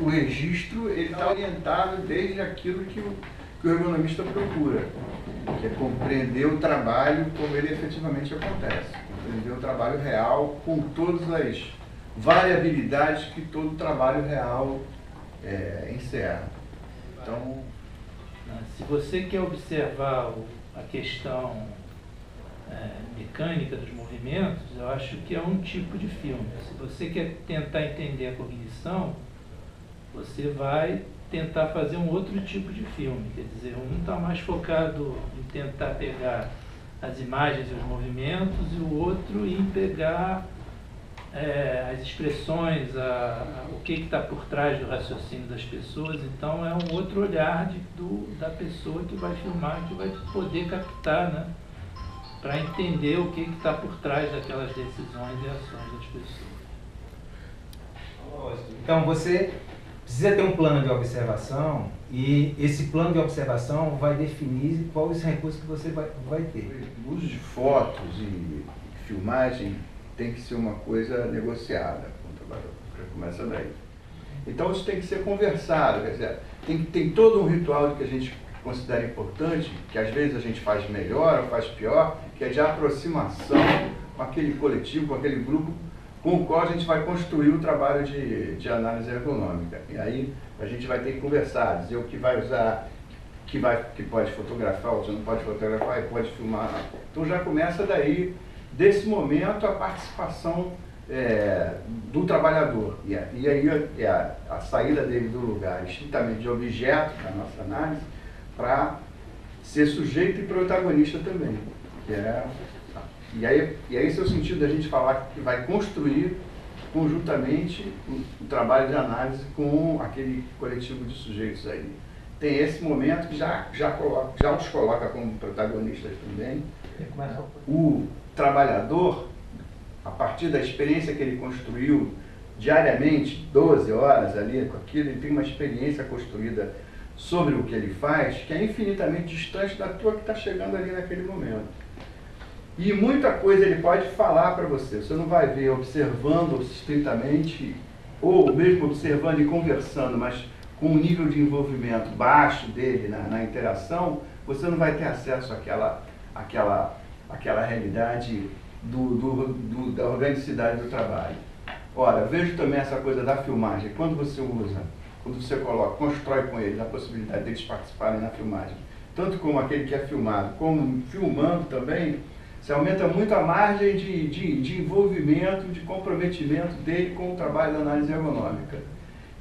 o registro está orientado desde aquilo que o ergonomista procura, que é compreender o trabalho como ele efetivamente acontece, compreender o trabalho real com todas as variabilidades que todo trabalho real encerra. Então, se você quer observar a questão mecânica dos movimentos, eu acho que é um tipo de filme. Se você quer tentar entender a cognição, você vai tentar fazer um outro tipo de filme. Quer dizer, um está mais focado em tentar pegar as imagens e os movimentos, e o outro em pegar as expressões, o que está por trás do raciocínio das pessoas. Então é um outro olhar da pessoa que vai filmar, que vai poder captar, né, para entender o que está por trás daquelas decisões e ações das pessoas. Então você precisa ter um plano de observação, e esse plano de observação vai definir quais os recursos que você vai ter. O uso de fotos e filmagem tem que ser uma coisa negociada com o trabalhador, já começa daí. Então isso tem que ser conversado, quer dizer, tem todo um ritual que a gente considera importante, que às vezes a gente faz melhor ou faz pior, que é de aproximação com aquele coletivo, com aquele grupo com o qual a gente vai construir o trabalho de análise ergonômica. E aí a gente vai ter que conversar, dizer o que vai usar, que pode fotografar, ou que não pode fotografar e pode filmar. Então já começa daí, desse momento, a participação do trabalhador. E aí a saída dele do lugar estritamente de objeto, da nossa análise, para ser sujeito e protagonista também. E aí esse é o sentido da gente falar que vai construir conjuntamente o trabalho de análise com aquele coletivo de sujeitos aí. Tem esse momento que já os coloca como protagonistas também. O trabalhador, a partir da experiência que ele construiu diariamente, 12 horas ali com aquilo, ele tem uma experiência construída sobre o que ele faz, que é infinitamente distante da tua que está chegando ali naquele momento. E muita coisa ele pode falar para você. Você não vai ver observando estritamente, ou mesmo observando e conversando, mas com um nível de envolvimento baixo dele na interação, você não vai ter acesso àquela realidade da organicidade do trabalho. Ora, vejo também essa coisa da filmagem. Quando você constrói com eles a possibilidade deles participarem na filmagem, tanto como aquele que é filmado, como filmando também, você aumenta muito a margem de envolvimento, de comprometimento dele com o trabalho da análise ergonômica.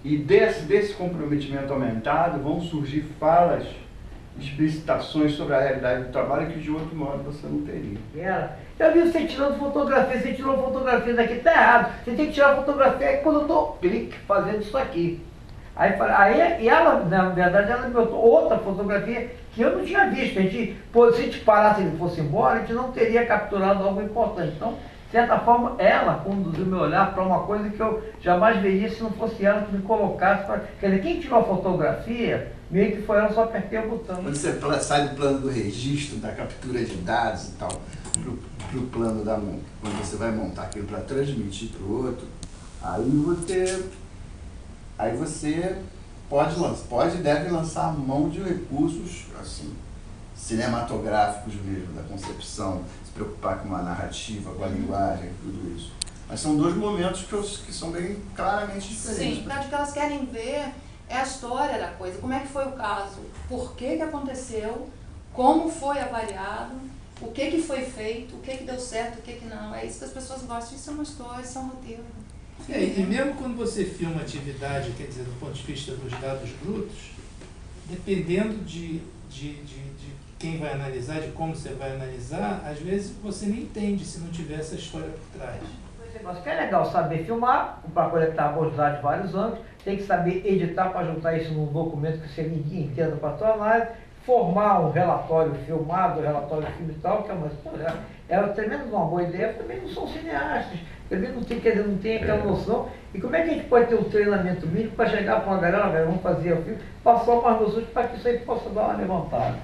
E desse comprometimento aumentado vão surgir falas, explicitações sobre a realidade do trabalho que de outro modo você não teria. Eu vi você tirando fotografia, você tirou fotografia daqui, tá errado. Você tem que tirar fotografia quando eu dou clique fazendo isso aqui. E ela, na verdade, ela me botou outra fotografia que eu não tinha visto. Se a gente parasse e ele fosse embora, a gente não teria capturado algo importante. Então, de certa forma, ela conduziu meu olhar para uma coisa que eu jamais veria se não fosse ela que me colocasse. Quer dizer, quem tirou a fotografia, meio que foi ela, só apertei o botão. Quando você sai do plano do registro, da captura de dados e tal, para o plano quando você vai montar aquilo para transmitir para o outro, aí você pode e deve lançar a mão de recursos assim, cinematográficos mesmo, da concepção, se preocupar com uma narrativa, com a linguagem, tudo isso. Mas são dois momentos que são bem claramente diferentes. Sim, porque o que elas querem ver é a história da coisa, como é que foi o caso, por que aconteceu, como foi avaliado, o que foi feito, o que deu certo, o que não. É isso que as pessoas gostam, isso é uma história, isso é um roteiro. E mesmo quando você filma atividade, quer dizer, do ponto de vista dos dados brutos, dependendo de quem vai analisar, de como você vai analisar, às vezes você nem entende se não tiver essa história por trás. Mas que é legal saber filmar, para coletar bons dados de vários ângulos, tem que saber editar para juntar isso num documento que você entenda para a sua análise, formar um relatório filmado, relatório filme e tal, que é uma história. É tremendo uma boa ideia, também não são cineastas, também não tem aquela noção. E como é que a gente pode ter um treinamento mínimo para chegar para uma galera, vamos fazer o filme, passar umas noções para que isso aí possa dar uma levantada.